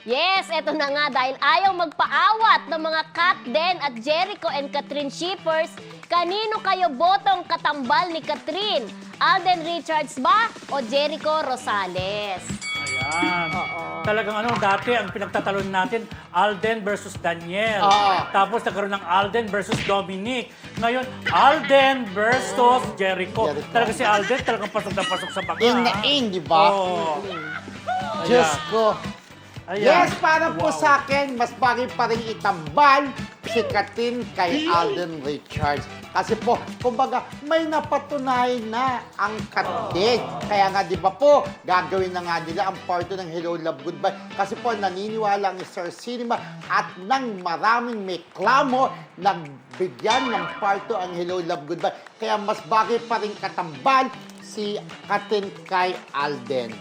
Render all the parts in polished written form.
Yes, eto na nga dahil ayaw magpaawat ng mga Kat Den at Jericho and Catherine shippers, kanino kayo botong katambal ni Catherine? Alden Richards ba o Jericho Rosales? Ayan. Oo. Talagang dati ang pinagtatalon natin, Alden versus Daniel. Oo. Tapos nagkaroon ng Alden versus Dominic. Ngayon, Alden versus Jericho. Jericho. Talaga si Alden talagang pasok na pasok sa baga. In na in, di ba? Oo. Diyos Ayan. ko. Ayan. Yes, para po Wow. sa akin, mas bagay pa rin itambal si Catherine kay Alden Richards. Kasi po, kumbaga, may napatunayan na ang Catherine. Kaya nga, di ba po, gagawin na nga nila ang part 2 ng Hello, Love, Goodbye. Kasi po, naniniwala ang Star Cinema at nang maraming may klamo, nagbigyan ng part 2 ang Hello, Love, Goodbye. Kaya mas bagay pa rin katambal si Catherine kay Alden.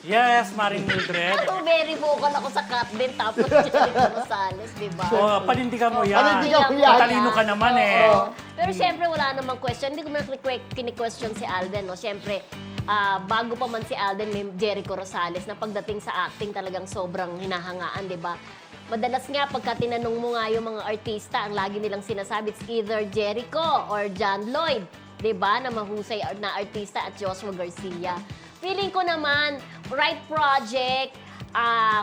Yes, Maring Mildred. Ako, very vocal ako sa Kat Den tapos Jericho Rosales, di ba? Oh, panindigan mo yan. Panindigan mo yan. Matalino ka naman eh. Oo. Pero syempre wala namang question. Hindi ko man kini-question si Alden, no? Syempre, bago pa man si Alden, may Jericho Rosales na pagdating sa acting talagang sobrang hinahangaan, di ba? Madalas nga, pagka tinanong mo nga yung mga artista, ang lagi nilang sinasabi, it's either Jericho or John Lloyd, di ba? Na mahusay na artista at Joshua Garcia. Feeling ko naman, right project,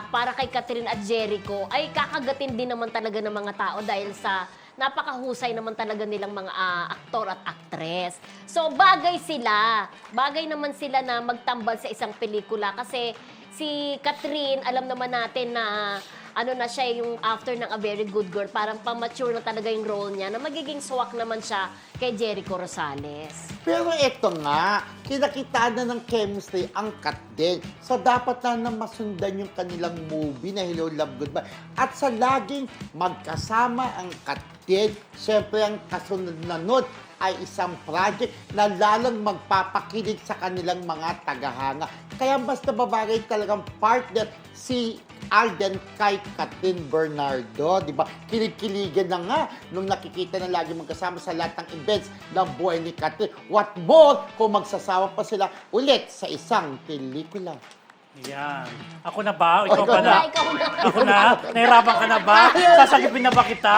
para kay Catherine at Jericho, ay kakagatin din naman talaga ng mga tao dahil sa napakahusay naman talaga nilang mga aktor at aktres. So, bagay sila. Bagay naman sila na magtambal sa isang pelikula kasi si Catherine, alam naman natin na ano na siya yung after ng A Very Good Girl, parang pamature na talaga yung role niya na magiging swak naman siya kay Jericho Rosales. Pero ito nga, kinakitaan na ng chemistry ang Catherine. So dapat na masundan yung kanilang movie na Hello, Love, Goodbye. At sa laging magkasama ang Catherine, syempre ang kasunod na nun ay isang project na lalong magpapakilig sa kanilang mga tagahanga. Kaya mas nababagay talagang partner si Alden kay Catherine Bernardo, di ba? Kilig-kiligan na nga nung nakikita na lagi magkasama sa lahat ng events ng buhay ni Catherine. What more kung magsasama pa sila ulit sa isang pelikula? Yan. Ako na ba? Ikaw pa na? Ikaw na. Ako na? Nahirapan ka na ba? Sasagipin na ba kita?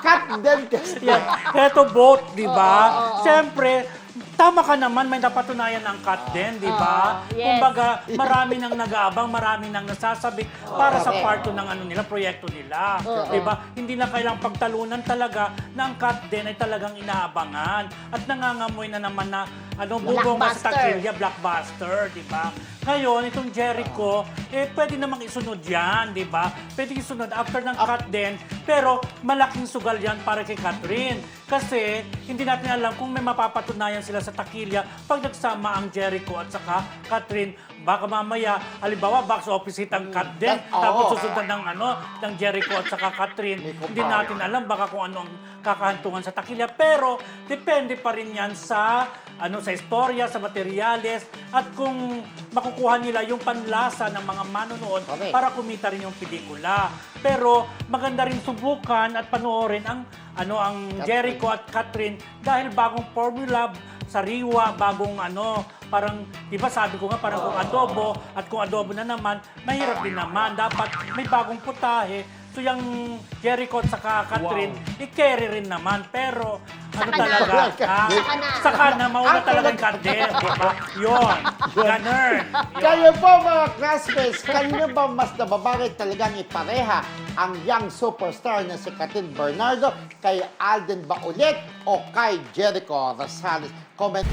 Catherine kasi. Yan. Heto both, di ba? Siyempre, tama ka naman, may napatunayan ang Kat din, di ba? Yes. Kumbaga, marami nang nag-aabang, marami nang nasasabi para sa part 2 ng nila, proyekto nila. Di ba? Hindi na kailang pagtalunan talaga na ang Kat din ay talagang inaabangan. At nangangamoy na naman na bubong sa Blockbuster. takilya, blockbuster, di ba? Ngayon, itong Jericho, pwede namang isunod yan, di ba? Pwede isunod after ng Kat din, pero malaking sugal yan para kay Catherine. Kasi, hindi natin alam kung may mapapatunayan sila sa takilya pag nagsama ang Jericho at saka Catherine. Baka mamaya, halimbawa, box office hit ang Kat din, tapos susundan ng Jericho at saka Catherine. Hindi natin alam baka kung ano ang kakahantungan sa takilya. Pero, depende pa rin yan sa istorya, sa materyales, at kung makukuha nila yung panlasa ng mga manonood para kumita rin yung pelikula. Pero maganda rin subukan at panoorin ang Jericho at Catherine dahil bagong formula, sariwa, bagong parang, di ba sabi ko nga, parang kung adobo na naman, mahirap din naman. Dapat may bagong putahe. So yung Jericho at saka Catherine, i-carry rin naman. Pero, talaga, saka na, mauna talagang Catherine, di ba? Yun, ganun. Kayo po mga classmates, kanino ba mas nababagay talagang ipareha ang young superstar na si Catherine Bernardo kay Alden ba ulit o kay Jericho Rosales? Comment